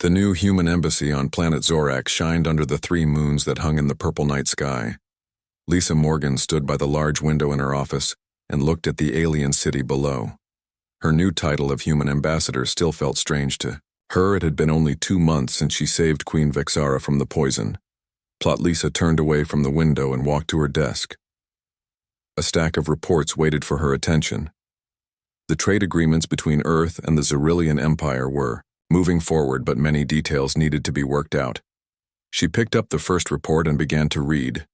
The new human embassy on planet Zorak shined under the 3 moons that hung in the purple night sky. Lisa Morgan stood by the large window in her office and looked at the alien city below. Her new title of human ambassador still felt strange to her. It had been only 2 months since she saved Queen Vexara from the poison. Plot Lisa turned away from the window and walked to her desk. A stack of reports waited for her attention. The trade agreements between Earth and the Xyrillian Empire were moving forward, but many details needed to be worked out. She picked up the first report and began to read.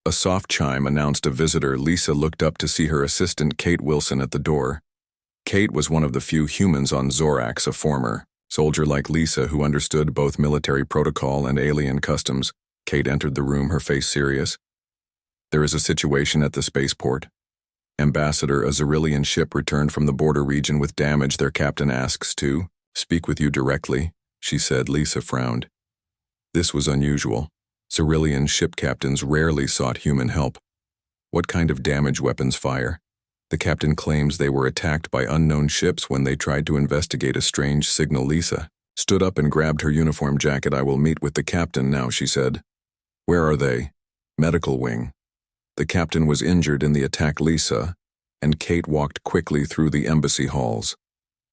A soft chime announced a visitor. Lisa looked up to see her assistant Kate Wilson at the door. Kate was one of the few humans on Zorax, a former soldier like Lisa who understood both military protocol and alien customs. Kate entered the room, her face serious. There is a situation at the spaceport. Ambassador, a Xyrillian ship returned from the border region with damage. Their captain asks to speak with you directly, she said. Lisa frowned. This was unusual. Xyrillian ship captains rarely sought human help. What kind of damage? Weapons fire? The captain claims they were attacked by unknown ships when they tried to investigate a strange signal. Lisa stood up and grabbed her uniform jacket. I will meet with the captain now, she said. Where are they? Medical wing. The captain was injured in the attack. Lisa and Kate walked quickly through the embassy halls.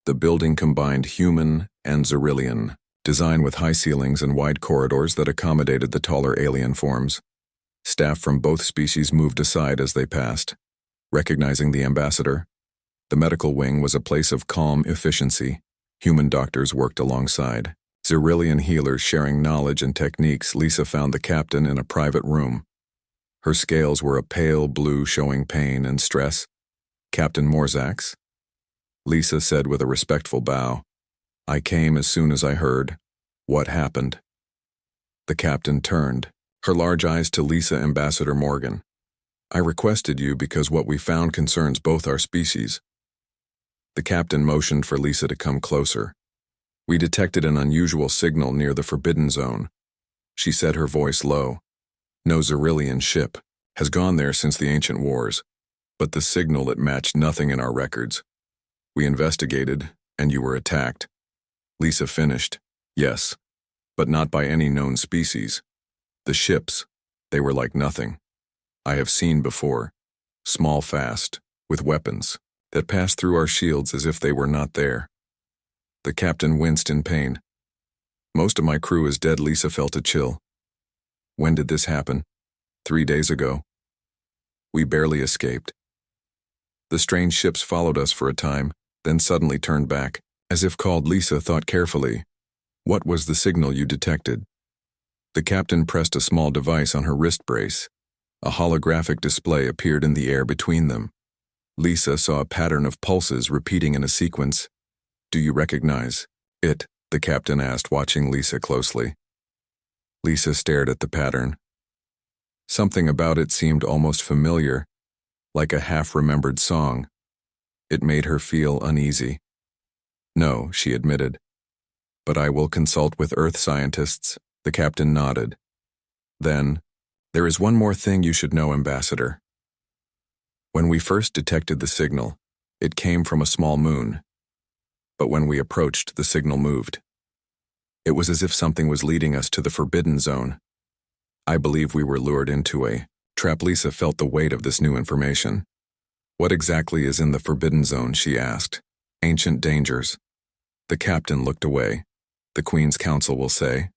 The building combined human and Xyrillian design with high ceilings and wide corridors that accommodated the taller alien forms. Staff from both species moved aside as they passed. Recognizing the ambassador, the medical wing was a place of calm efficiency. Human doctors worked alongside Xyrillian healers sharing knowledge and techniques. Lisa found the captain in a private room. Her scales were a pale blue, showing pain and stress. Captain Morzax? Lisa said with a respectful bow. I came as soon as I heard. What happened? The captain turned, her large eyes to Lisa. Ambassador Morgan. I requested you because what we found concerns both our species. The captain motioned for Lisa to come closer. We detected an unusual signal near the Forbidden Zone. She said, her voice low. No Xyrillian ship has gone there since the ancient wars, but the signal, it matched nothing in our records. We investigated, and you were attacked. Lisa finished. Yes, but not by any known species. The ships, they were like nothing I have seen before. Small, fast, with weapons that passed through our shields as if they were not there. The captain winced in pain. Most of my crew is dead. Lisa felt a chill. When did this happen? 3 days ago. We barely escaped. The strange ships followed us for a time, then suddenly turned back, as if called. Lisa thought carefully. What was the signal you detected? The captain pressed a small device on her wrist brace. A holographic display appeared in the air between them. Lisa saw a pattern of pulses repeating in a sequence. Do you recognize it? The captain asked, watching Lisa closely. Lisa stared at the pattern. Something about it seemed almost familiar, like a half-remembered song. It made her feel uneasy. No, she admitted. But I will consult with Earth scientists. The captain nodded. Then, there is one more thing you should know, Ambassador. When we first detected the signal, it came from a small moon. But when we approached, the signal moved. It was as if something was leading us to the Forbidden Zone. I believe we were lured into a trap. Lisa felt the weight of this new information. What exactly is in the Forbidden Zone? She asked. Ancient dangers. The captain looked away. The Queen's Council will say.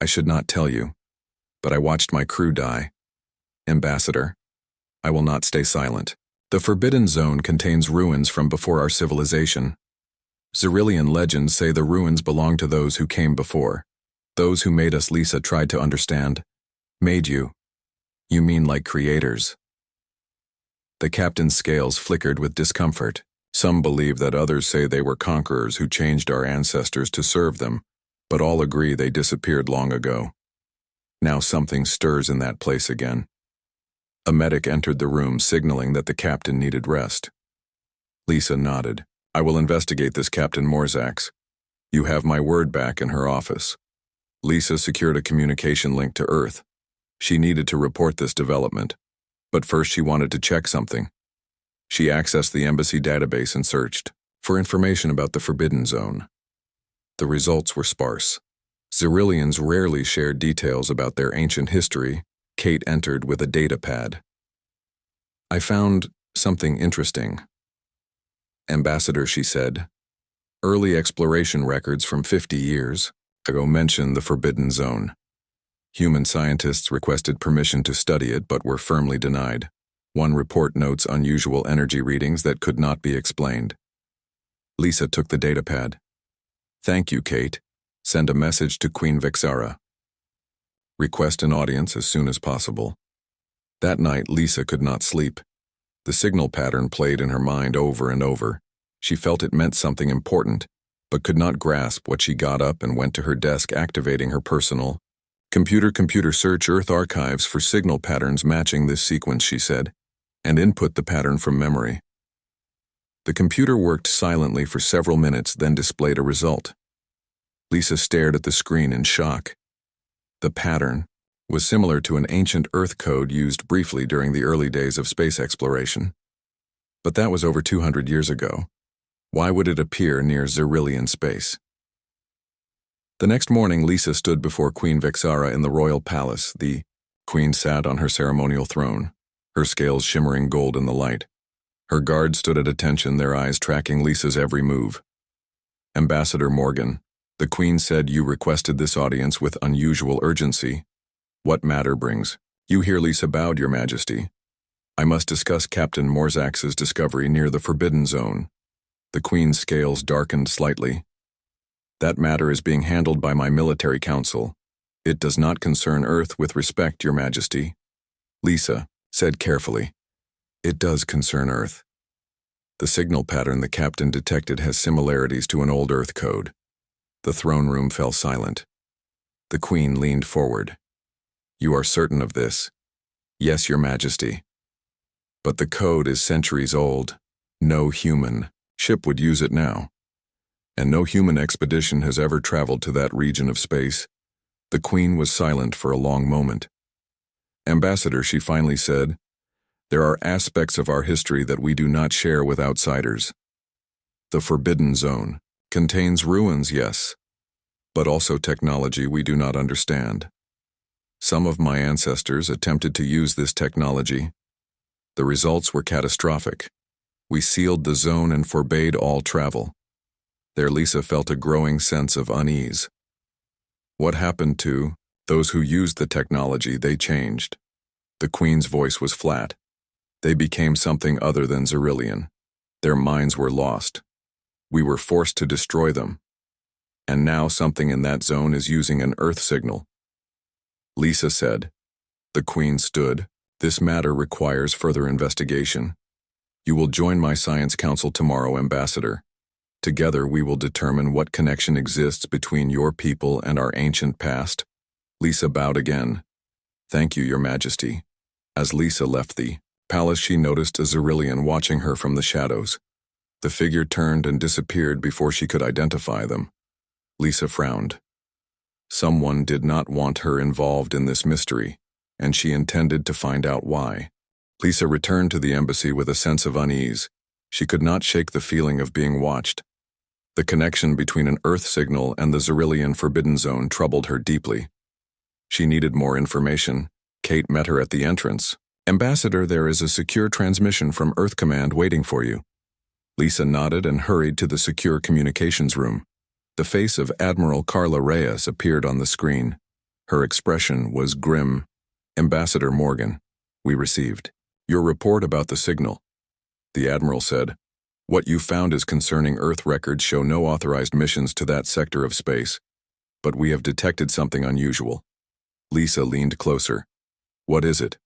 I should not tell you, but I watched my crew die. Ambassador, I will not stay silent. The Forbidden Zone contains ruins from before our civilization. Xyrillian legends say the ruins belong to those who came before. Those who made us. Lisa tried to understand. Made you? You mean like creators? The captain's scales flickered with discomfort. Some believe that, others say they were conquerors who changed our ancestors to serve them, but all agree they disappeared long ago. Now something stirs in that place again. A medic entered the room, signaling that the captain needed rest. Lisa nodded. I will investigate this, Captain Morzax. You have my word back in her office. Lisa secured a communication link to Earth. She needed to report this development, but first she wanted to check something. She accessed the embassy database and searched for information about the Forbidden Zone. The results were sparse. Xerillians rarely shared details about their ancient history. Kate entered with a data pad. I found something interesting. Ambassador, she said. Early exploration records from 50 years ago mention the Forbidden Zone. Human scientists requested permission to study it but were firmly denied. One report notes unusual energy readings that could not be explained. Lisa took the datapad. Thank you, Kate. Send a message to Queen Vixara. Request an audience as soon as possible. That night, Lisa could not sleep. The signal pattern played in her mind over and over. She felt it meant something important, but could not grasp what. She got up and went to her desk, activating her personal computer search Earth archives for signal patterns matching this sequence, she said, and input the pattern from memory. The computer worked silently for several minutes, then displayed a result. Lisa stared at the screen in shock. The pattern was similar to an ancient Earth code used briefly during the early days of space exploration. But that was over 200 years ago. Why would it appear near Xerillian space? The next morning, Lisa stood before Queen Vixara in the royal palace. The queen sat on her ceremonial throne, her scales shimmering gold in the light. Her guards stood at attention, their eyes tracking Lisa's every move. Ambassador Morgan, the queen said, you requested this audience with unusual urgency. What matter brings you here? Lisa bowed. Your Majesty, I must discuss Captain Morzax's discovery near the Forbidden Zone. The queen's scales darkened slightly. That matter is being handled by my military council. It does not concern Earth. With respect, Your Majesty, Lisa said carefully. It does concern Earth. The signal pattern the captain detected has similarities to an old Earth code. The throne room fell silent. The queen leaned forward. You are certain of this? Yes, Your Majesty. But the code is centuries old. No human ship would use it now. And no human expedition has ever traveled to that region of space. The queen was silent for a long moment. Ambassador, she finally said, there are aspects of our history that we do not share with outsiders. The Forbidden Zone contains ruins, yes, but also technology we do not understand. Some of my ancestors attempted to use this technology. The results were catastrophic. We sealed the zone and forbade all travel. There, Lisa felt a growing sense of unease. What happened to those who used the technology? They changed. The queen's voice was flat. They became something other than Xerillian. Their minds were lost. We were forced to destroy them. And now something in that zone is using an Earth signal. Lisa said. The queen stood. This matter requires further investigation. You will join my science council tomorrow, Ambassador. Together we will determine what connection exists between your people and our ancient past. Lisa bowed again. Thank you, Your Majesty. As Lisa left the palace, she noticed a Xerillian watching her from the shadows. The figure turned and disappeared before she could identify them. Lisa frowned. Someone did not want her involved in this mystery, and she intended to find out why. Lisa returned to the embassy with a sense of unease. She could not shake the feeling of being watched. The connection between an Earth signal and the Xerillian Forbidden Zone troubled her deeply. She needed more information. Kate met her at the entrance. Ambassador, there is a secure transmission from Earth Command waiting for you. Lisa nodded and hurried to the secure communications room. The face of Admiral Carla Reyes appeared on the screen. Her expression was grim. Ambassador Morgan, we received your report about the signal. The Admiral said, what you found is concerning Earth records show no authorized missions to that sector of space, but we have detected something unusual. Lisa leaned closer. What is it?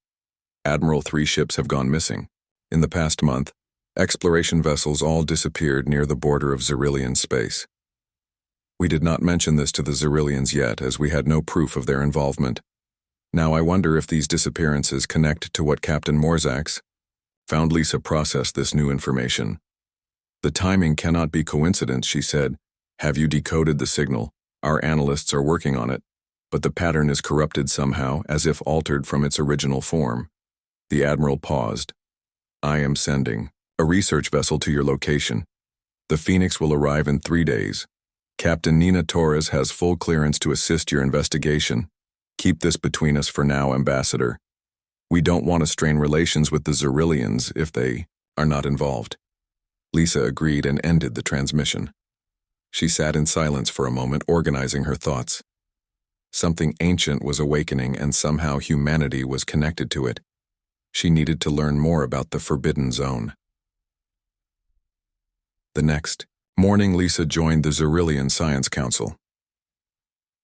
Admiral, 3 ships have gone missing. In the past month, exploration vessels all disappeared near the border of Xerillian space. We did not mention this to the Xerillians yet, as we had no proof of their involvement. Now I wonder if these disappearances connect to what Captain Morzax found. Lisa processed this new information. The timing cannot be coincidence, she said. Have you decoded the signal? Our analysts are working on it, but the pattern is corrupted somehow, as if altered from its original form. The Admiral paused. I am sending a research vessel to your location. The Phoenix will arrive in 3 days. Captain Nina Torres has full clearance to assist your investigation. Keep this between us for now, Ambassador. We don't want to strain relations with the Xerillians if they are not involved." Lisa agreed and ended the transmission. She sat in silence for a moment, organizing her thoughts. Something ancient was awakening, and somehow humanity was connected to it. She needed to learn more about the Forbidden Zone. The next morning, Lisa joined the Xerillian Science Council.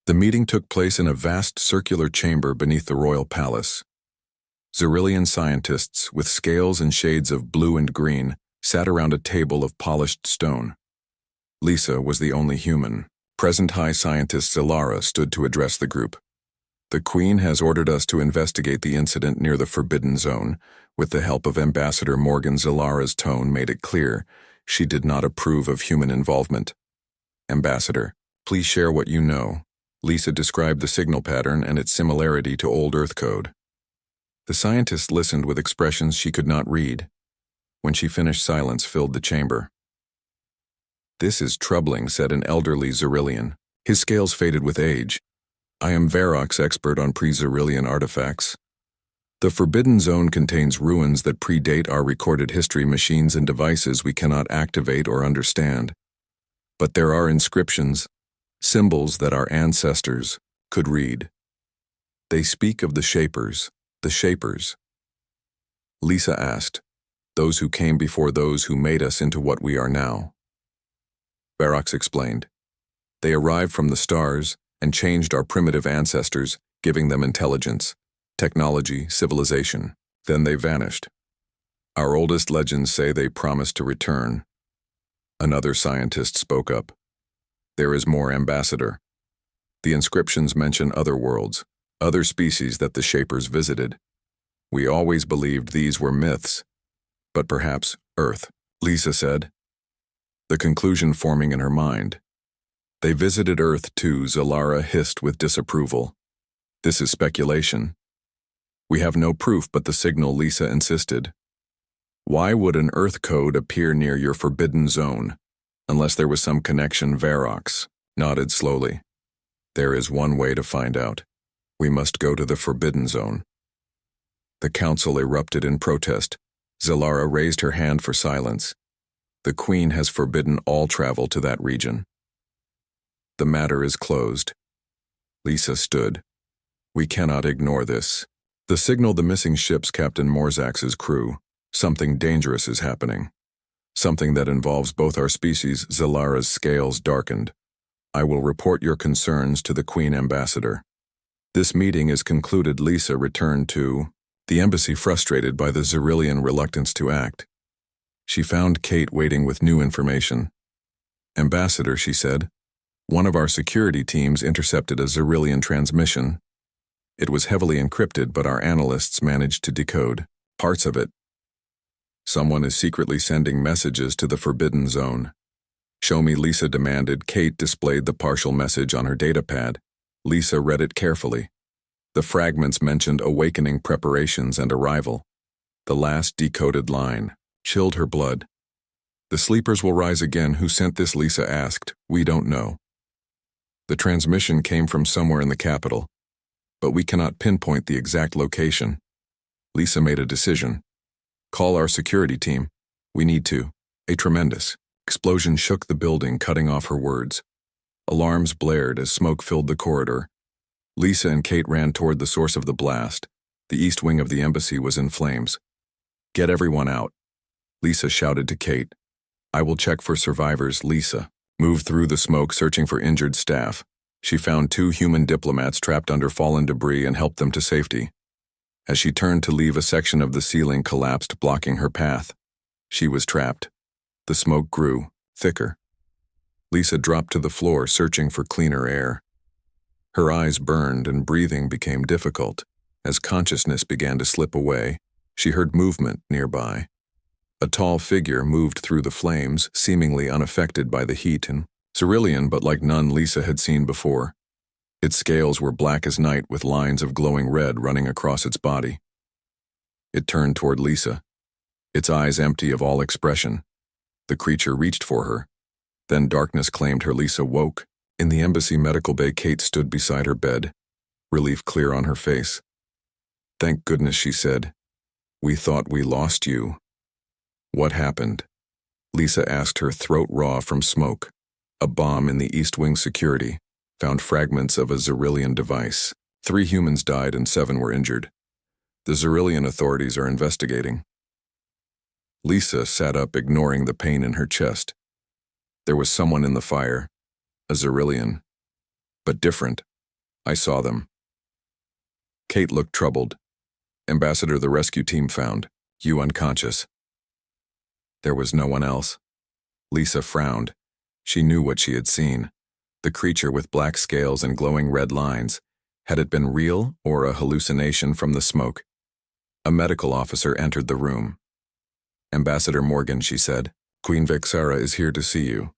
The meeting took place in a vast circular chamber beneath the royal palace. Xerillian scientists, with scales and shades of blue and green, sat around a table of polished stone. Lisa was the only human. Present High Scientist Zalara stood to address the group. "The Queen has ordered us to investigate the incident near the Forbidden Zone. With the help of Ambassador Morgan, Zalara's tone made it clear she did not approve of human involvement. Ambassador, please share what you know." Lisa described the signal pattern and its similarity to old Earth code. The scientist listened with expressions she could not read. When she finished, silence filled the chamber. "This is troubling," said an elderly Xerillian. His scales faded with age. "I am Varrock's expert on pre-Xerillian artifacts. The Forbidden Zone contains ruins that predate our recorded history, machines and devices we cannot activate or understand. But there are inscriptions, symbols that our ancestors could read. They speak of the Shapers." "The Shapers?" Lisa asked. "Those who came before those who made us into what we are now." Varrock explained. "They arrived from the stars and changed our primitive ancestors, giving them intelligence, technology, civilization. Then they vanished. Our oldest legends say they promised to return." Another scientist spoke up. "There is more, Ambassador. The inscriptions mention other worlds, other species that the Shapers visited. We always believed these were myths, but perhaps Earth," Lisa said, the conclusion forming in her mind. "They visited Earth too," Zalara hissed with disapproval. "This is speculation. We have no proof but the signal," Lisa insisted. "Why would an Earth code appear near your Forbidden Zone, unless there was some connection?" Varrock nodded slowly. "There is one way to find out. We must go to the Forbidden Zone." The council erupted in protest. Zalara raised her hand for silence. "The Queen has forbidden all travel to that region. The matter is closed." Lisa stood. "We cannot ignore this. The signal the missing ship's Captain Morzak's crew. Something dangerous is happening. Something that involves both our species." Zalara's scales darkened. "I will report your concerns to the Queen, Ambassador." "This meeting is concluded." Lisa returned to the embassy, frustrated by the Xerillian reluctance to act. She found Kate waiting with new information. "Ambassador," she said, "one of our security teams intercepted a Xerillian transmission. It was heavily encrypted, but our analysts managed to decode parts of it. Someone is secretly sending messages to the Forbidden Zone." "Show me," Lisa demanded. Kate displayed the partial message on her datapad. Lisa read it carefully. The fragments mentioned awakening preparations and arrival. The last decoded line chilled her blood. "The sleepers will rise again." "Who sent this?" Lisa asked. "We don't know. The transmission came from somewhere in the capital, but we cannot pinpoint the exact location." Lisa made a decision. "Call our security team. We need to." A tremendous explosion shook the building, cutting off her words. Alarms blared as smoke filled the corridor. Lisa and Kate ran toward the source of the blast. The east wing of the embassy was in flames. "Get everyone out," Lisa shouted to Kate. "I will check for survivors." Lisa moved through the smoke, searching for injured staff. She found 2 human diplomats trapped under fallen debris and helped them to safety. As she turned to leave, a section of the ceiling collapsed, blocking her path. She was trapped. The smoke grew thicker. Lisa dropped to the floor, searching for cleaner air. Her eyes burned and breathing became difficult. As consciousness began to slip away, she heard movement nearby. A tall figure moved through the flames, seemingly unaffected by the heat, and Xerillian, but like none Lisa had seen before. Its scales were black as night, with lines of glowing red running across its body. It turned toward Lisa, its eyes empty of all expression. The creature reached for her. Then darkness claimed her. Lisa woke. In the embassy medical bay, Kate stood beside her bed, relief clear on her face. "Thank goodness," she said. "We thought we lost you." "What happened?" Lisa asked, her throat raw from smoke. "A bomb in the East Wing security found fragments of a Xerillian device. 3 humans died and 7 were injured. The Xerillian authorities are investigating." Lisa sat up, ignoring the pain in her chest. There was someone in the fire, a Xerillian, but different. I saw them. Kate looked troubled. "Ambassador, the rescue team found you unconscious." There was no one else. Lisa frowned. She knew what she had seen. The creature with black scales and glowing red lines. Had it been real or a hallucination from the smoke? A medical officer entered the room. "Ambassador Morgan," she said, "Queen Vexara is here to see you."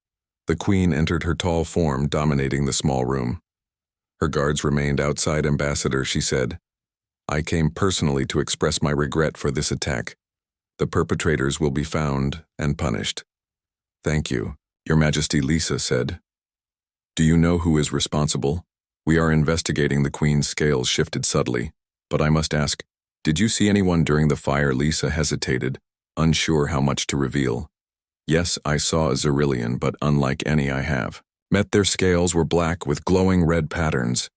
The queen entered, her tall form dominating the small room. Her guards remained outside. "Ambassador," she said, "I came personally to express my regret for this attack. The perpetrators will be found and punished." "Thank you, Your Majesty," Lisa said. "Do you know who is responsible?" "We are investigating." The queen's scales shifted subtly. "But I must ask, did you see anyone during the fire?" Lisa hesitated, unsure how much to reveal. "Yes, I saw a Xerillian, but unlike any I have met. Their scales were black with glowing red patterns."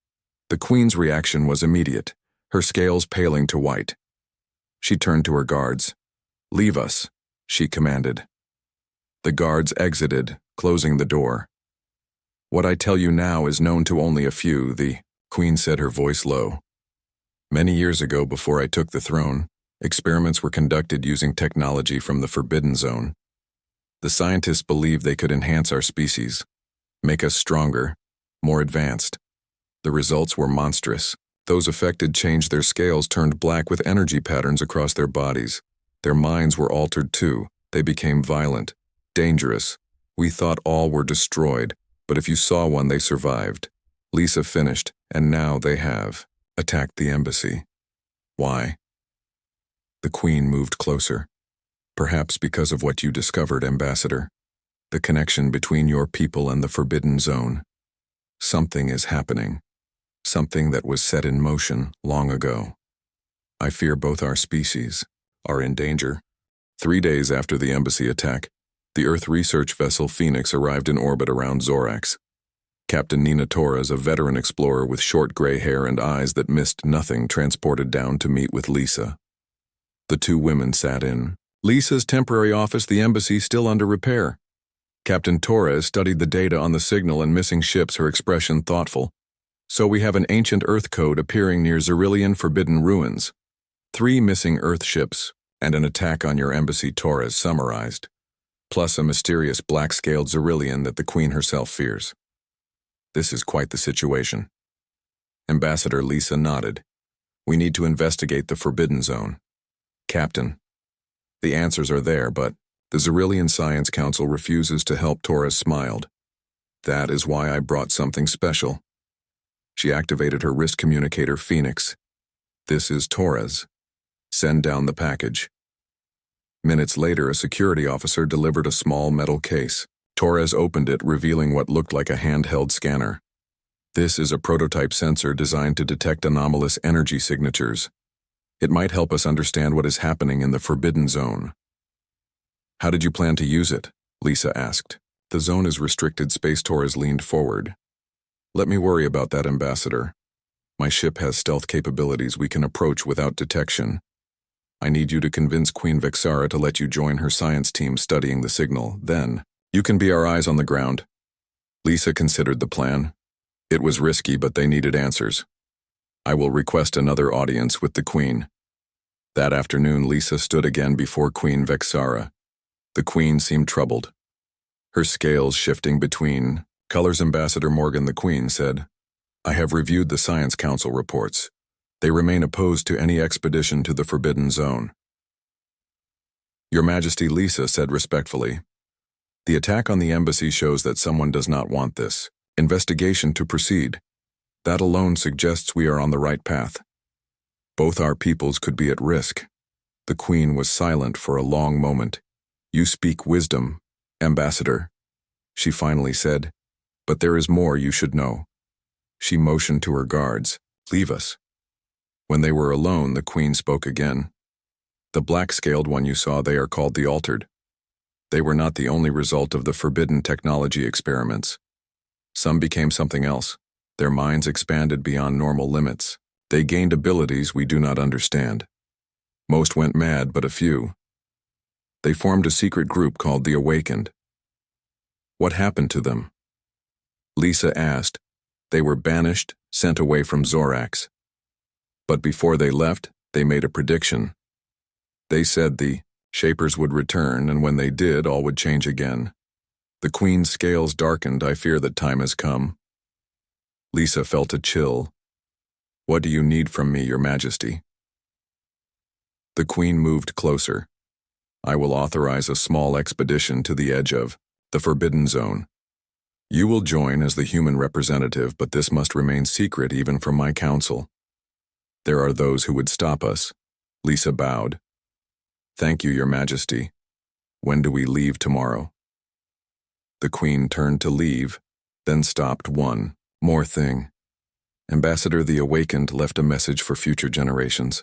The queen's reaction was immediate, her scales paling to white. She turned to her guards. "Leave us," she commanded. The guards exited, closing the door. "What I tell you now is known to only a few," the queen said, her voice low. "Many years ago, before I took the throne, experiments were conducted using technology from the Forbidden Zone. The scientists believed they could enhance our species, make us stronger, more advanced. The results were monstrous. Those affected changed. Their scales turned black with energy patterns across their bodies. Their minds were altered too. They became violent, dangerous. We thought all were destroyed, but if you saw one, they survived." Lisa finished. "And now they have attacked the embassy." "Why?" The queen moved closer. "Perhaps because of what you discovered, Ambassador. The connection between your people and the Forbidden Zone. Something is happening. Something that was set in motion long ago. I fear both our species are in danger." 3 days after the embassy attack, the Earth research vessel Phoenix arrived in orbit around Zorax. Captain Nina Torres, a veteran explorer with short gray hair and eyes that missed nothing, transported down to meet with Lisa. The 2 women sat in Lisa's temporary office, the embassy still under repair. Captain Torres studied the data on the signal and missing ships, her expression thoughtful. "So we have an ancient Earth code appearing near Xerillian forbidden ruins. 3 missing Earth ships, and an attack on your embassy," Torres summarized. "Plus a mysterious black-scaled Xerillian that the Queen herself fears. This is quite the situation." Ambassador, Lisa nodded. "We need to investigate the Forbidden Zone." "Captain, the answers are there, but the Xerillian Science Council refuses to help." Torres smiled. "That is why I brought something special." She activated her wrist communicator. "Phoenix, this is Torres. Send down the package." Minutes later, a security officer delivered a small metal case. Torres opened it, revealing what looked like a handheld scanner. "This is a prototype sensor designed to detect anomalous energy signatures. It might help us understand what is happening in the Forbidden Zone." "How did you plan to use it?" Lisa asked. "The zone is restricted." Space Torres leaned forward. "Let me worry about that, Ambassador. My ship has stealth capabilities we can approach without detection. I need you to convince Queen Vexara to let you join her science team studying the signal. Then, you can be our eyes on the ground." Lisa considered the plan. It was risky, but they needed answers. "I will request another audience with the Queen." That afternoon, Lisa stood again before Queen Vexara. The Queen seemed troubled, her scales shifting between colors. "Ambassador Morgan," the Queen said, "I have reviewed the Science Council reports. They remain opposed to any expedition to the Forbidden Zone." "Your Majesty," Lisa said respectfully, "the attack on the embassy shows that someone does not want this investigation to proceed. That alone suggests we are on the right path. Both our peoples could be at risk." The Queen was silent for a long moment. "You speak wisdom, Ambassador." She finally said, "But there is more you should know." She motioned to her guards, "Leave us." When they were alone, the queen spoke again. "The black-scaled one you saw, they are called the Altered. They were not the only result of the forbidden technology experiments. Some became something else. Their minds expanded beyond normal limits. They gained abilities we do not understand. Most went mad, but a few. They formed a secret group called the Awakened." "What happened to them?" Lisa asked. "They were banished, sent away from Zorax. But before they left, they made a prediction. They said the Shapers would return, and when they did, all would change again." The queen's scales darkened. "I fear that time has come." Lisa felt a chill. "What do you need from me, Your Majesty?" The queen moved closer. "I will authorize a small expedition to the edge of the Forbidden Zone. You will join as the human representative, but this must remain secret even from my council. There are those who would stop us." Lisa bowed. "Thank you, Your Majesty. When do we leave tomorrow?" The queen turned to leave, then stopped. "One more thing. Ambassador the Awakened left a message for future generations.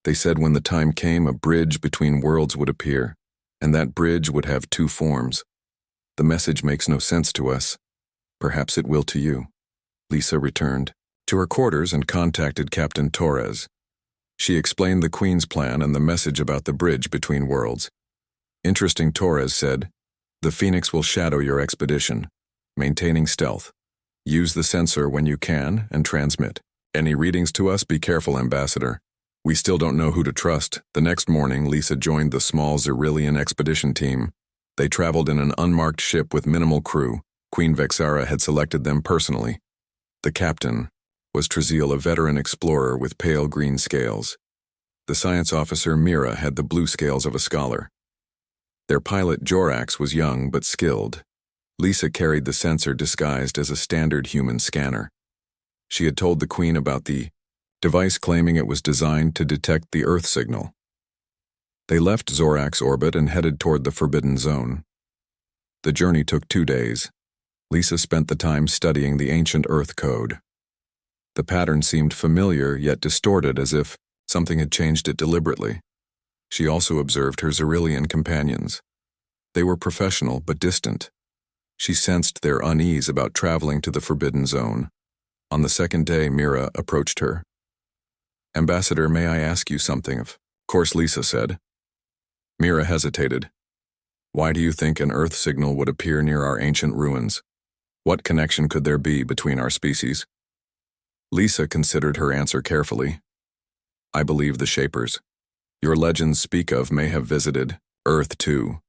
They said when the time came, a bridge between worlds would appear, and that bridge would have two forms. The message makes no sense to us. Perhaps it will to you." Lisa returned to her quarters and contacted Captain Torres. She explained the Queen's plan and the message about the bridge between worlds. "Interesting," Torres said. "The Phoenix will shadow your expedition, maintaining stealth. Use the sensor when you can and transmit. Any readings to us? Be careful, Ambassador. We still don't know who to trust." The next morning, Lisa joined the small Xyrillian expedition team. They traveled in an unmarked ship with minimal crew. Queen Vexara had selected them personally. The captain was Trazil, a veteran explorer with pale green scales. The science officer, Mira, had the blue scales of a scholar. Their pilot, Jorax, was young but skilled. Lisa carried the sensor disguised as a standard human scanner. She had told the Queen about the device, claiming it was designed to detect the Earth signal. They left Zorax orbit and headed toward the Forbidden Zone. The journey took 2 days. Lisa spent the time studying the ancient Earth code. The pattern seemed familiar, yet distorted, as if something had changed it deliberately. She also observed her Xyrillian companions. They were professional but distant. She sensed their unease about traveling to the Forbidden Zone. On the second day, Mira approached her. "Ambassador, may I ask you something?" "Of course," Lisa said. Mira hesitated. "Why do you think an Earth signal would appear near our ancient ruins? What connection could there be between our species?" Lisa considered her answer carefully. "I believe the Shapers your legends speak of may have visited Earth too.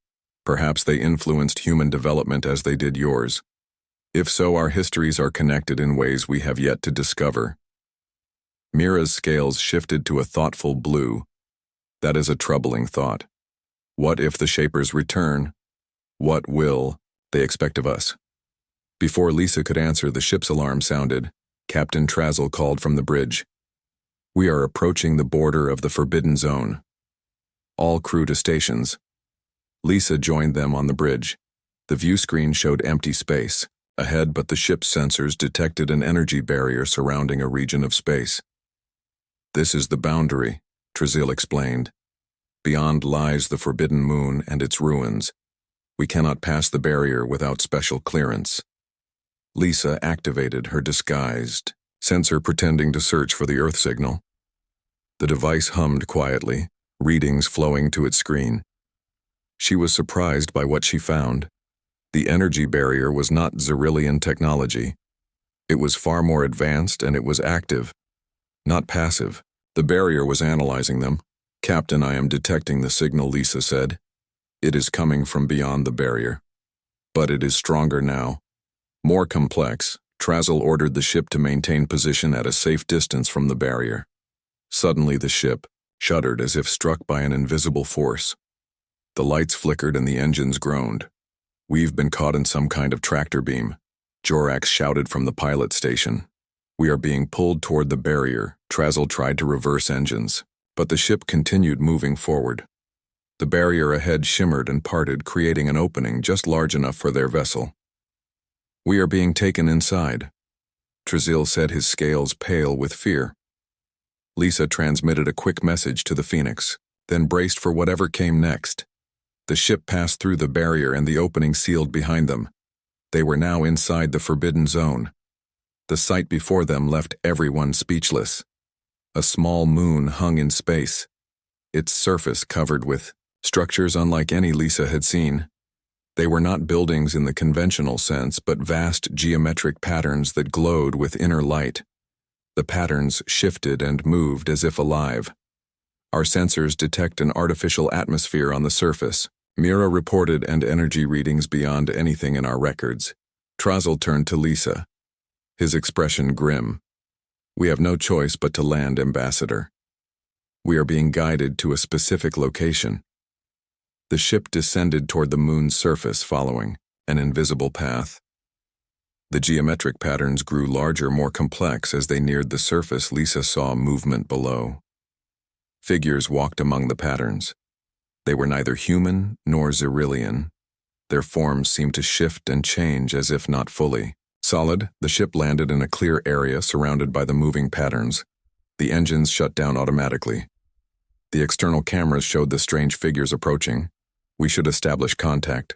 Perhaps they influenced human development as they did yours. If so, our histories are connected in ways we have yet to discover." Mira's scales shifted to a thoughtful blue. "That is a troubling thought. What if the Shapers return? What will they expect of us?" Before Lisa could answer, the ship's alarm sounded. Captain Trazil called from the bridge. "We are approaching the border of the Forbidden Zone. All crew to stations." Lisa joined them on the bridge. The view screen showed empty space ahead, but the ship's sensors detected an energy barrier surrounding a region of space. "This is the boundary," Trazil explained. "Beyond lies the Forbidden Moon and its ruins. We cannot pass the barrier without special clearance." Lisa activated her disguised sensor, pretending to search for the Earth signal. The device hummed quietly, readings flowing to its screen. She was surprised by what she found. The energy barrier was not Xyrillian technology. It was far more advanced, and it was active, not passive. The barrier was analyzing them. "Captain, I am detecting the signal," Lisa said. "It is coming from beyond the barrier. But it is stronger now. More complex." Trazil ordered the ship to maintain position at a safe distance from the barrier. Suddenly the ship shuddered as if struck by an invisible force. The lights flickered and the engines groaned. "We've been caught in some kind of tractor beam," Jorax shouted from the pilot station. "We are being pulled toward the barrier." Trazil tried to reverse engines, but the ship continued moving forward. The barrier ahead shimmered and parted, creating an opening just large enough for their vessel. We are being taken inside. Trazil said, his scales pale with fear. Lisa transmitted a quick message to the Phoenix, then braced for whatever came next. The ship passed through the barrier and the opening sealed behind them. They were now inside the forbidden zone. The sight before them left everyone speechless. A small moon hung in space, its surface covered with structures unlike any Lisa had seen. They were not buildings in the conventional sense, but vast geometric patterns that glowed with inner light. The patterns shifted and moved as if alive. Our sensors detect an artificial atmosphere on the surface. Mira reported and energy readings beyond anything in our records. Trazil turned to Lisa, his expression grim. We have no choice but to land, Ambassador. We are being guided to a specific location. The ship descended toward the moon's surface, following an invisible path. The geometric patterns grew larger, more complex. As they neared the surface, Lisa saw movement below. Figures walked among the patterns. They were neither human nor Xyrillian. Their forms seemed to shift and change as if not fully. Solid, the ship landed in a clear area surrounded by the moving patterns. The engines shut down automatically. The external cameras showed the strange figures approaching. We should establish contact,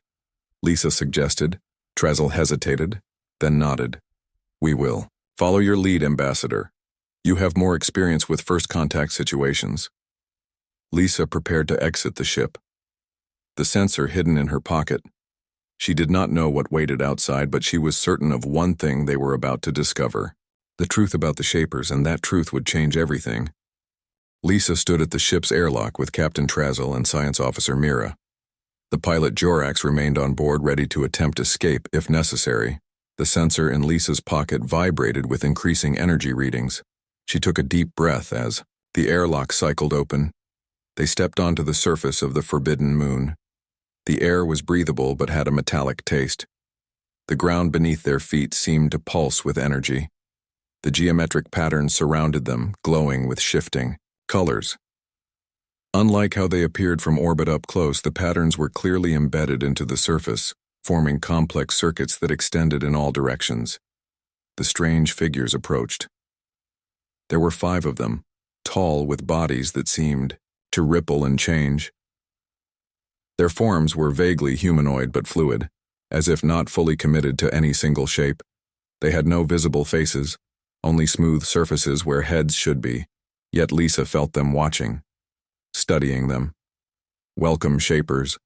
Lisa suggested. Trazil hesitated, then nodded. We will. Follow your lead, Ambassador. You have more experience with first contact situations. Lisa prepared to exit the ship. The sensor hidden in her pocket. She did not know what waited outside, but she was certain of one thing they were about to discover. The truth about the Shapers, and that truth would change everything. Lisa stood at the ship's airlock with Captain Trazil and Science Officer Mira. The pilot Jorax remained on board, ready to attempt escape if necessary. The sensor in Lisa's pocket vibrated with increasing energy readings. She took a deep breath as the airlock cycled open. They stepped onto the surface of the forbidden moon. The air was breathable but had a metallic taste. The ground beneath their feet seemed to pulse with energy. The geometric patterns surrounded them, glowing with shifting colors. Unlike how they appeared from orbit up close, the patterns were clearly embedded into the surface, forming complex circuits that extended in all directions. The strange figures approached. There were 5 of them, tall with bodies that seemed to ripple and change. Their forms were vaguely humanoid but fluid, as if not fully committed to any single shape. They had no visible faces, only smooth surfaces where heads should be, yet Lisa felt them watching, studying them. Welcome, Shapers.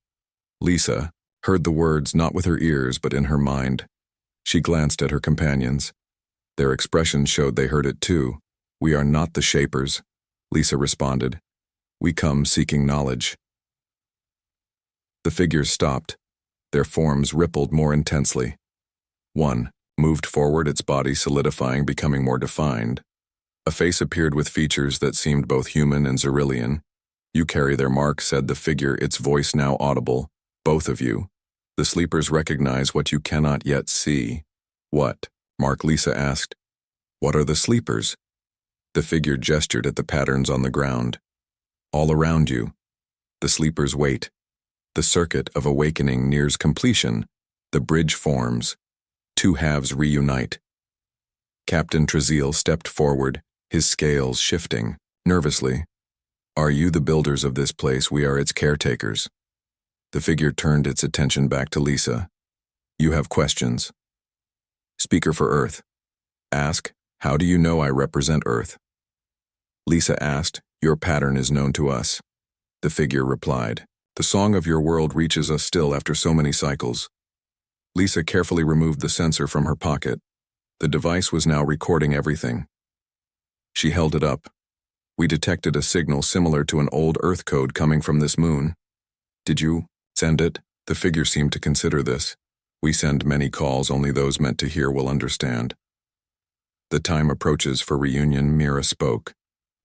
Lisa heard the words not with her ears but in her mind. She glanced at her companions. Their expressions showed they heard it too. We are not the Shapers, Lisa responded. We come seeking knowledge. The figures stopped. Their forms rippled more intensely. One moved forward, its body solidifying, becoming more defined. A face appeared with features that seemed both human and Xyrillian. You carry their mark, said the figure, its voice now audible. Both of you. The sleepers recognize what you cannot yet see. What? Mark Lisa asked. What are the sleepers? The figure gestured at the patterns on the ground. All around you. The sleepers wait. The circuit of awakening nears completion. The bridge forms. 2 halves reunite. Captain Trazil stepped forward, his scales shifting, nervously. Are you the builders of this place? We are its caretakers. The figure turned its attention back to Lisa. You have questions. Speaker for Earth. Ask, how do you know I represent Earth? Lisa asked, your pattern is known to us. The figure replied, the song of your world reaches us still after so many cycles. Lisa carefully removed the sensor from her pocket. The device was now recording everything. She held it up. We detected a signal similar to an old Earth code coming from this moon. Did you send it? The figure seemed to consider this. We send many calls, only those meant to hear will understand. The time approaches for reunion, Mira spoke.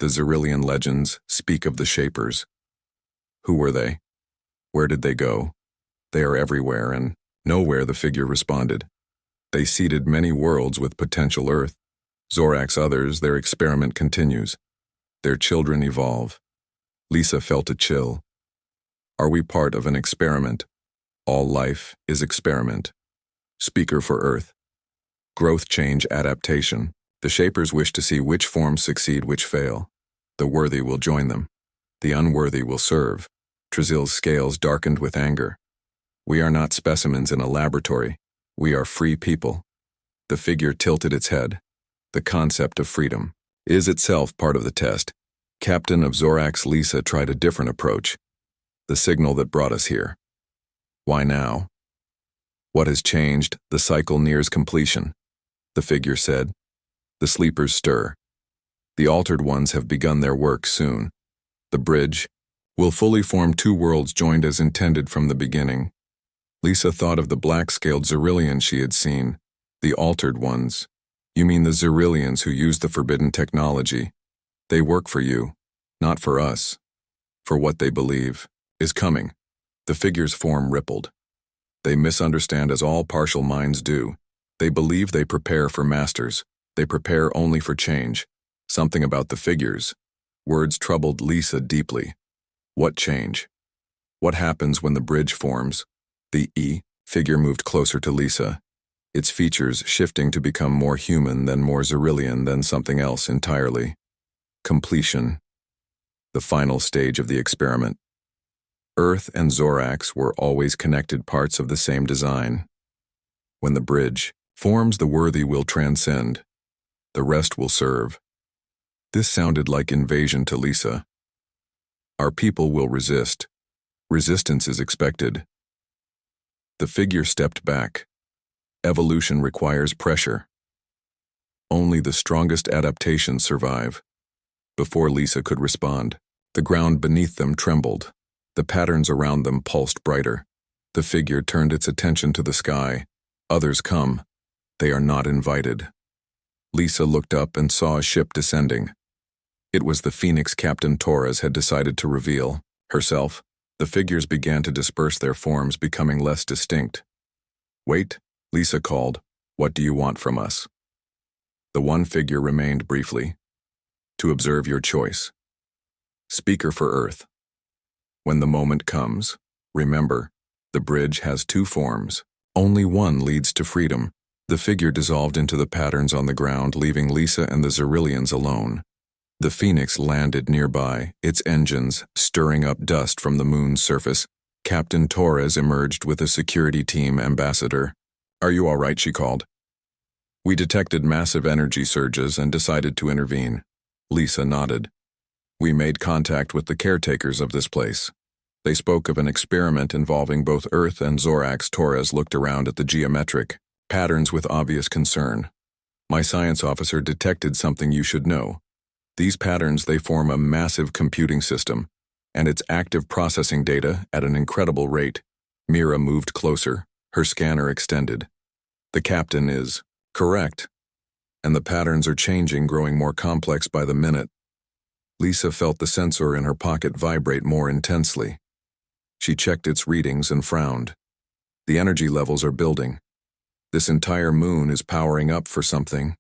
The Xyrillian legends speak of the Shapers. Who were they? Where did they go? They are everywhere and nowhere, the figure responded. They seeded many worlds with potential Earth. Zorax others, their experiment continues. Their children evolve. Lisa felt a chill. Are we part of an experiment? All life is experiment. Speaker for Earth. Growth, change, adaptation. The shapers wish to see which forms succeed, which fail. The worthy will join them. The unworthy will serve. Trazil's scales darkened with anger. We are not specimens in a laboratory. We are free people. The figure tilted its head. The concept of freedom is itself part of the test. Captain of Zorax Lisa tried a different approach. The signal that brought us here. Why now? What has changed? The cycle nears completion. The figure said. The sleepers stir. The altered ones have begun their work soon. The bridge will fully form two worlds joined as intended from the beginning. Lisa thought of the black-scaled Xerillians she had seen. The altered ones. You mean the Xerillians who use the forbidden technology. They work for you, not for us. For what they believe is coming. The figure's form rippled. They misunderstand as all partial minds do. They believe they prepare for masters. They prepare only for change. Something about the figures. Words troubled Lisa deeply. What change? What happens when the bridge forms? The figure moved closer to Lisa, its features shifting to become more human, then more Xerillian, then something else entirely. Completion. The final stage of the experiment. Earth and Zorax were always connected parts of the same design. When the bridge forms, the worthy will transcend. The rest will serve. This sounded like invasion to Lisa. Our people will resist. Resistance is expected. The figure stepped back. Evolution requires pressure. Only the strongest adaptations survive. Before Lisa could respond, the ground beneath them trembled. The patterns around them pulsed brighter. The figure turned its attention to the sky. Others come. They are not invited. Lisa looked up and saw a ship descending. It was the Phoenix Captain Torres had decided to reveal. Herself. The figures began to disperse, their forms becoming less distinct. Wait, Lisa called. What do you want from us? The one figure remained briefly. To observe your choice. Speaker for Earth. When the moment comes, remember, the bridge has two forms. Only one leads to freedom. The figure dissolved into the patterns on the ground, leaving Lisa and the Xerillians alone. The Phoenix landed nearby, its engines stirring up dust from the moon's surface. Captain Torres emerged with a security team ambassador. Are you all right? She called. We detected massive energy surges and decided to intervene. Lisa nodded. We made contact with the caretakers of this place. They spoke of an experiment involving both Earth and Zorax. Torres looked around at the geometric patterns with obvious concern. My science officer detected something you should know. These patterns, they form a massive computing system, and it's active processing data at an incredible rate. Mira moved closer, her scanner extended. The captain is correct, and the patterns are changing, growing more complex by the minute. Lisa felt the sensor in her pocket vibrate more intensely. She checked its readings and frowned. The energy levels are building. This entire moon is powering up for something.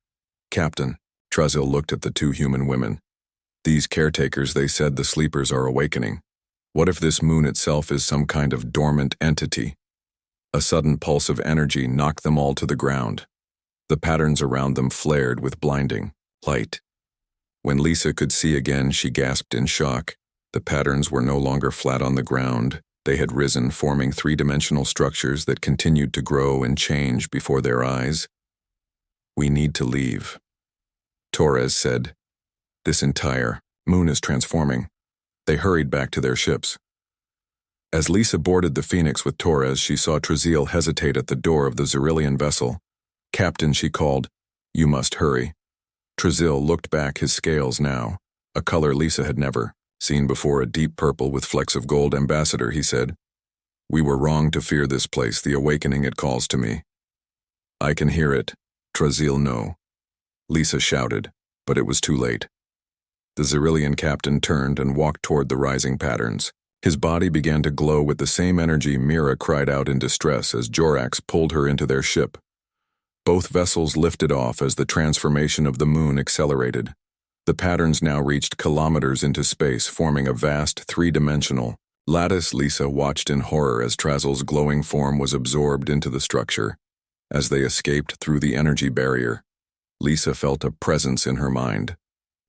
Captain. Trazil looked at the two human women. These caretakers, they said the sleepers are awakening. What if this moon itself is some kind of dormant entity? A sudden pulse of energy knocked them all to the ground. The patterns around them flared with blinding light. When Lisa could see again, she gasped in shock. The patterns were no longer flat on the ground. They had risen, forming three-dimensional structures that continued to grow and change before their eyes. We need to leave. Torres said. This entire moon is transforming. They hurried back to their ships. As Lisa boarded the Phoenix with Torres, she saw Trazil hesitate at the door of the Xerillian vessel. Captain, she called. You must hurry. Trazil looked back, his scales now, a color Lisa had never seen before, a deep purple with flecks of gold. Ambassador, he said. We were wrong to fear this place, the awakening it calls to me. I can hear it. Trazil, no. Lisa shouted, but it was too late. The Xerillian captain turned and walked toward the rising patterns. His body began to glow with the same energy. Mira cried out in distress as Zorax pulled her into their ship. Both vessels lifted off as the transformation of the moon accelerated. The patterns now reached kilometers into space, forming a vast three-dimensional lattice. Lisa watched in horror as Trazil's glowing form was absorbed into the structure. As they escaped through the energy barrier, Lisa felt a presence in her mind,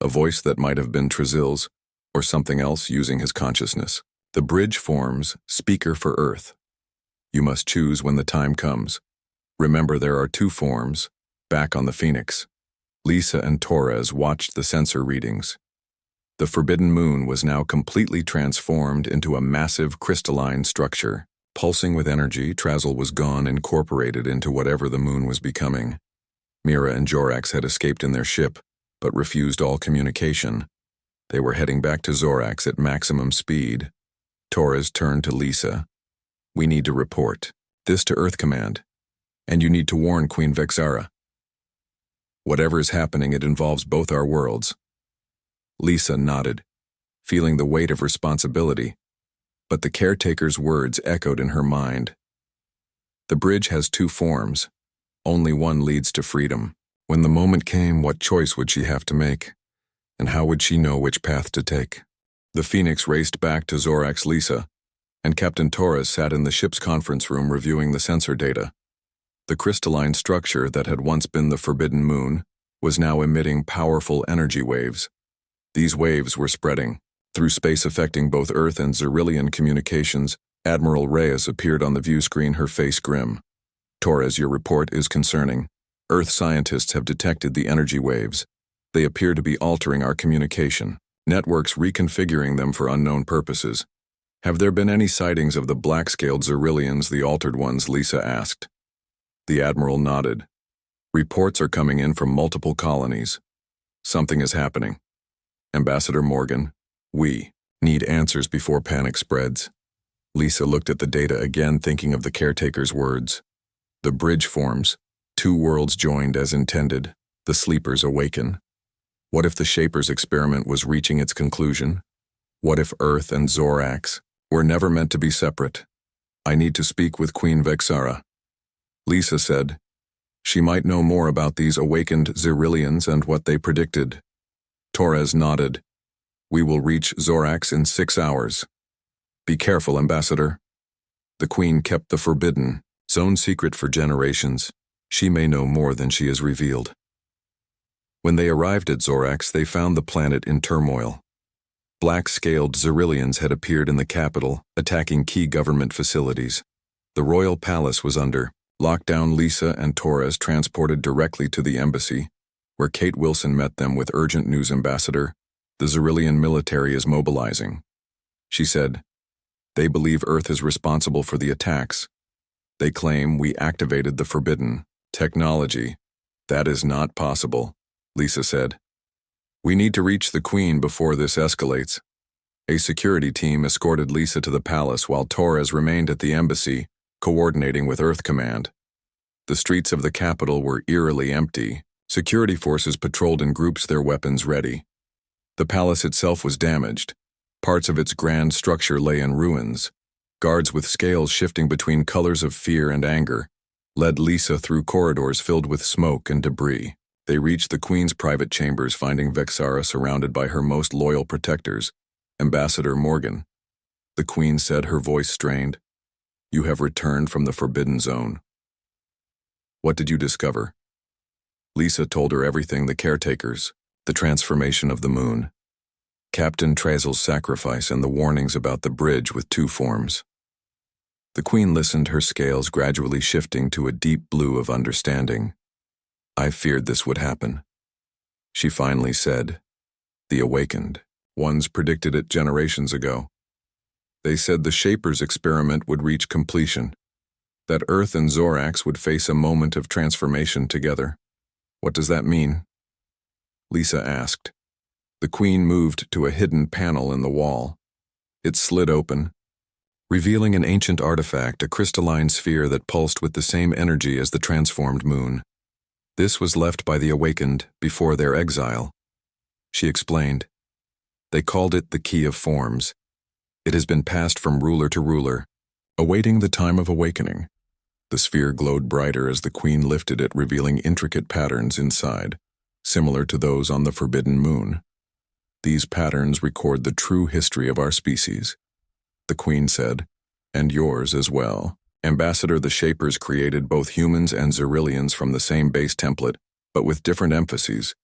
a voice that might have been Trazil's, or something else using his consciousness. The bridge forms, speaker for Earth. You must choose when the time comes. Remember, there are two forms, back on the Phoenix. Lisa and Torres watched the sensor readings. The Forbidden Moon was now completely transformed into a massive crystalline structure. Pulsing with energy, Trazil was gone, incorporated into whatever the moon was becoming. Mira and Jorax had escaped in their ship, but refused all communication. They were heading back to Zorax at maximum speed. Torres turned to Lisa. We need to report this to Earth Command, and you need to warn Queen Vexara. Whatever is happening, it involves both our worlds. Lisa nodded, feeling the weight of responsibility, but the caretaker's words echoed in her mind. The bridge has two forms. Only one leads to freedom. When the moment came, what choice would she have to make? And how would she know which path to take? The Phoenix raced back to Zorax Lisa, and Captain Torres sat in the ship's conference room reviewing the sensor data. The crystalline structure that had once been the Forbidden Moon was now emitting powerful energy waves. These waves were spreading through space, affecting both Earth and Xerillian communications. Admiral Reyes appeared on the view screen, her face grim. Torres, your report is concerning. Earth scientists have detected the energy waves. They appear to be altering our communication networks, reconfiguring them for unknown purposes. Have there been any sightings of the black-scaled Xerillians, the altered ones? Lisa asked. The Admiral nodded. Reports are coming in from multiple colonies. Something is happening. Ambassador Morgan, we need answers before panic spreads. Lisa looked at the data again, thinking of the caretaker's words. The bridge forms. Two worlds joined as intended. The sleepers awaken. What if the Shaper's experiment was reaching its conclusion? What if Earth and Zorax were never meant to be separate? I need to speak with Queen Vexara. Lisa said. She might know more about these awakened Xerillians and what they predicted. Torres nodded. We will reach Zorax in 6 hours. Be careful, Ambassador. The Queen kept the Forbidden Zone secret for generations. She may know more than she has revealed. When they arrived at Zorax, they found the planet in turmoil. Black-scaled Xerillians had appeared in the capital, attacking key government facilities. The royal palace was under lockdown. Lisa and Torres transported directly to the embassy, where Kate Wilson met them with urgent news. Ambassador, the Xerillian military is mobilizing. She said, they believe Earth is responsible for the attacks. They claim we activated the forbidden technology. That is not possible, Lisa said. We need to reach the Queen before this escalates. A security team escorted Lisa to the palace while Torres remained at the embassy, coordinating with Earth Command. The streets of the capital were eerily empty. Security forces patrolled in groups, their weapons ready. The palace itself was damaged. Parts of its grand structure lay in ruins. Guards with scales shifting between colors of fear and anger led Lisa through corridors filled with smoke and debris. They reached the Queen's private chambers, finding Vexara surrounded by her most loyal protectors, Ambassador Morgan. The Queen said, her voice strained. You have returned from the Forbidden Zone. What did you discover? Lisa told her everything: the caretakers, the transformation of the moon, Captain Trazil's sacrifice, and the warnings about the bridge with two forms. The Queen listened, her scales gradually shifting to a deep blue of understanding. I feared this would happen. She finally said, the awakened ones predicted it generations ago. They said the Shaper's experiment would reach completion, that Earth and Zorax would face a moment of transformation together. What does that mean? Lisa asked. The Queen moved to a hidden panel in the wall. It slid open, revealing an ancient artifact, a crystalline sphere that pulsed with the same energy as the transformed moon. This was left by the awakened before their exile. She explained. They called it the Key of Forms. It has been passed from ruler to ruler, awaiting the time of awakening. The sphere glowed brighter as the Queen lifted it, revealing intricate patterns inside, similar to those on the Forbidden Moon. These patterns record the true history of our species, the Queen said, and yours as well. Ambassador, the Shapers created both humans and Xyrillians from the same base template, but with different emphases.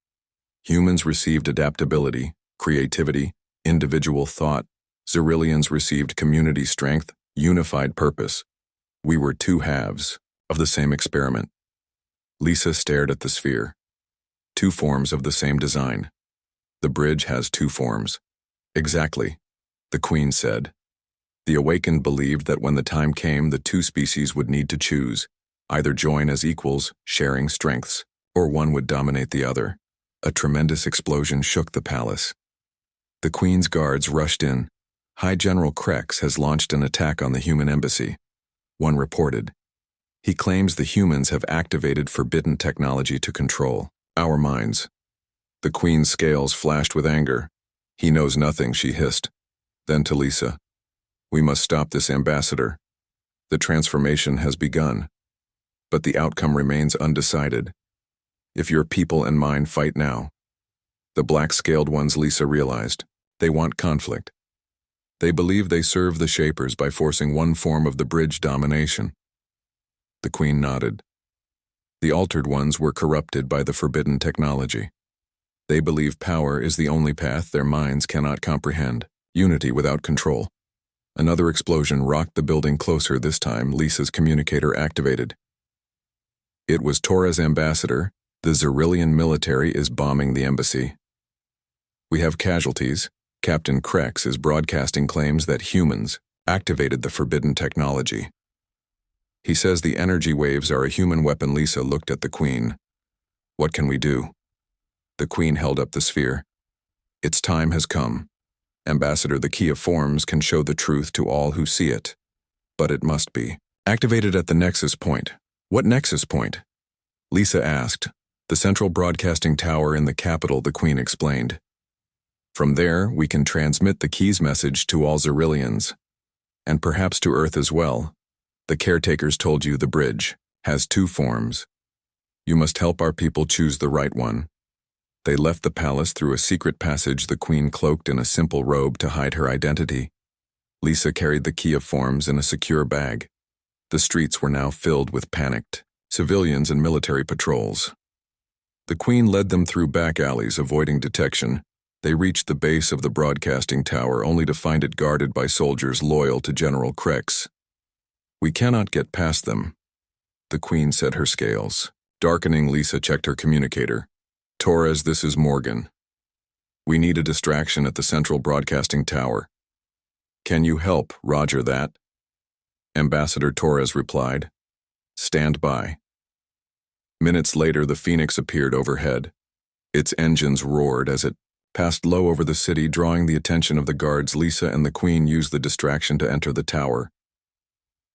Humans received adaptability, creativity, individual thought. Xyrillians received community strength, unified purpose. We were two halves of the same experiment. Lisa stared at the sphere. Two forms of the same design. The bridge has two forms. Exactly, the Queen said. The Awakened believed that when the time came, the two species would need to choose, either join as equals, sharing strengths, or one would dominate the other. A tremendous explosion shook the palace. The Queen's guards rushed in. High General Krex has launched an attack on the human embassy. One reported. He claims the humans have activated forbidden technology to control our minds. The Queen's scales flashed with anger. He knows nothing, she hissed. Then to Lisa. We must stop this ambassador. The transformation has begun, but the outcome remains undecided. If your people and mine fight now. The black-scaled ones, Lisa realized. They want conflict. They believe they serve the Shapers by forcing one form of the bridge domination. The Queen nodded. The altered ones were corrupted by the forbidden technology. They believe power is the only path their minds cannot comprehend, unity without control. Another explosion rocked the building closer. This time, Lisa's communicator activated. It was Torres' ambassador. The Xyrillian military is bombing the embassy. We have casualties. Captain Krex is broadcasting claims that humans activated the forbidden technology. He says the energy waves are a human weapon. Lisa looked at the Queen. What can we do? The Queen held up the sphere. Its time has come. Ambassador, the key of forms can show the truth to all who see it. But it must be activated at the nexus point. What nexus point? Lisa asked. The central broadcasting tower in the capital, the Queen explained. From there, we can transmit the key's message to all Xyrillians. And perhaps to Earth as well. The caretakers told you the bridge has two forms. You must help our people choose the right one. They left the palace through a secret passage, the Queen cloaked in a simple robe to hide her identity. Lisa carried the key of forms in a secure bag. The streets were now filled with panicked civilians and military patrols. The Queen led them through back alleys, avoiding detection. They reached the base of the broadcasting tower only to find it guarded by soldiers loyal to General Krex. We cannot get past them. The Queen set her scales. Darkening, Lisa checked her communicator. Torres, this is Morgan. We need a distraction at the central broadcasting tower. Can you help? Roger that. Ambassador Torres replied. Stand by. Minutes later, the Phoenix appeared overhead. Its engines roared as it passed low over the city, drawing the attention of the guards. Lisa and the Queen used the distraction to enter the tower.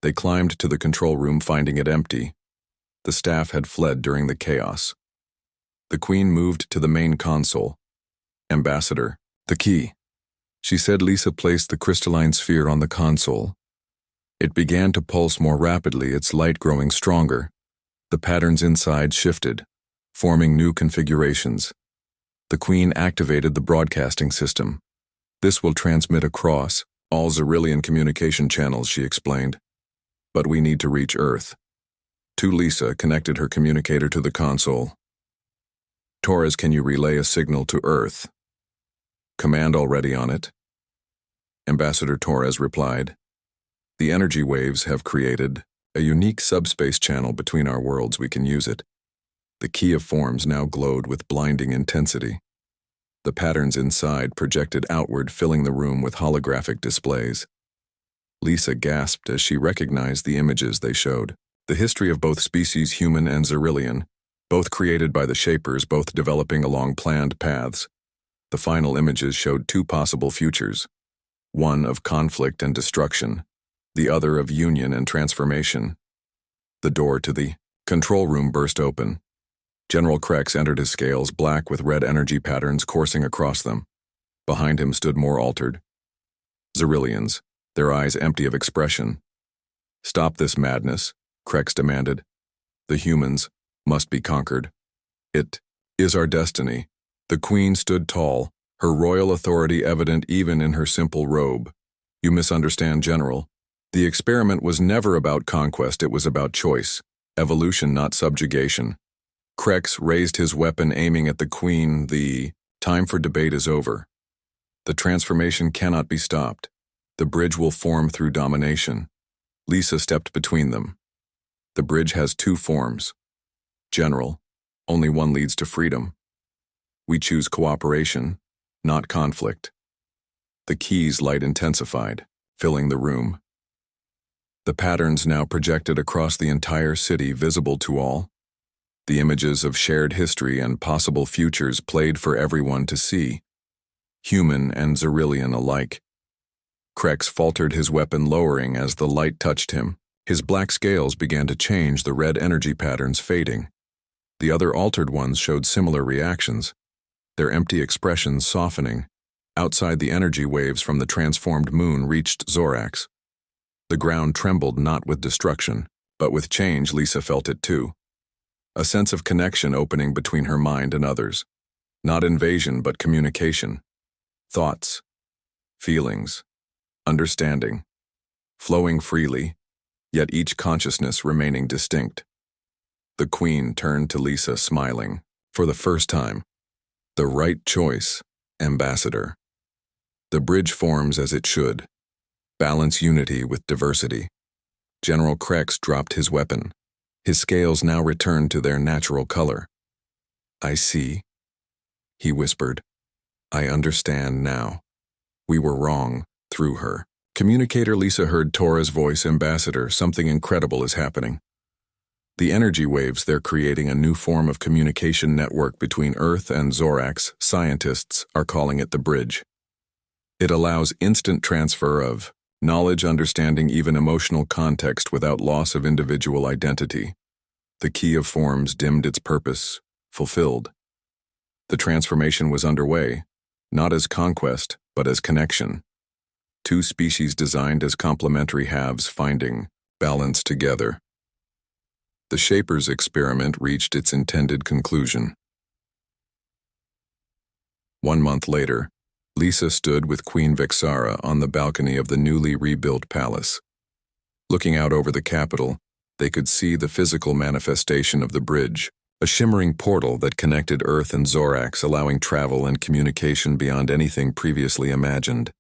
They climbed to the control room, finding it empty. The staff had fled during the chaos. The Queen moved to the main console. Ambassador, the key. She said. Lisa placed the crystalline sphere on the console. It began to pulse more rapidly, its light growing stronger. The patterns inside shifted, forming new configurations. The Queen activated the broadcasting system. This will transmit across all Xyrillian communication channels, she explained. But we need to reach Earth. Lisa connected her communicator to the console. Torres, can you relay a signal to Earth? Command already on it. Ambassador Torres replied. The energy waves have created a unique subspace channel between our worlds. We can use it. The key of forms now glowed with blinding intensity. The patterns inside projected outward, filling the room with holographic displays. Lisa gasped as she recognized the images they showed. The history of both species, human and Xyrillian, both created by the Shapers, both developing along planned paths. The final images showed two possible futures, one of conflict and destruction, the other of union and transformation. The door to the control room burst open. General Krex entered, his scales black with red energy patterns coursing across them. Behind him stood more altered Xyrillians, their eyes empty of expression. Stop this madness, Krex demanded. The humans must be conquered. It is our destiny. The Queen stood tall, her royal authority evident even in her simple robe. You misunderstand, General. The experiment was never about conquest, it was about choice. Evolution, not subjugation. Krex raised his weapon, aiming at the queen. The time for debate is over. The transformation cannot be stopped. The bridge will form through domination. Lisa stepped between them. The bridge has two forms. General, only one leads to freedom. We choose cooperation, not conflict. The key's light intensified, filling the room. The patterns now projected across the entire city, visible to all. The images of shared history and possible futures played for everyone to see, human and Xerillian alike. Krex faltered, his weapon lowering as the light touched him. His black scales began to change, the red energy patterns fading. The other altered ones showed similar reactions, their empty expressions softening. Outside, the energy waves from the transformed moon reached Zorax. The ground trembled, not with destruction, but with change. Lisa felt it too. A sense of connection opening between her mind and others. Not invasion, but communication. Thoughts, feelings, understanding, flowing freely, yet each consciousness remaining distinct. The Queen turned to Lisa, smiling. For the first time. The right choice, Ambassador. The bridge forms as it should. Balance unity with diversity. General Krex dropped his weapon. His scales now returned to their natural color. I see, he whispered. I understand now. We were wrong, through her. Communicator. Lisa heard Tora's voice. Ambassador, something incredible is happening. The energy waves, they're creating a new form of communication network between Earth and Zorax. Scientists are calling it the bridge. It allows instant transfer of knowledge, understanding, even emotional context without loss of individual identity. The key of forms dimmed, its purpose fulfilled. The transformation was underway, not as conquest, but as connection. Two species designed as complementary halves finding balance together. The Shaper's experiment reached its intended conclusion. 1 month later, Lisa stood with Queen Vixara on the balcony of the newly rebuilt palace. Looking out over the capital, they could see the physical manifestation of the bridge, a shimmering portal that connected Earth and Zorax, allowing travel and communication beyond anything previously imagined.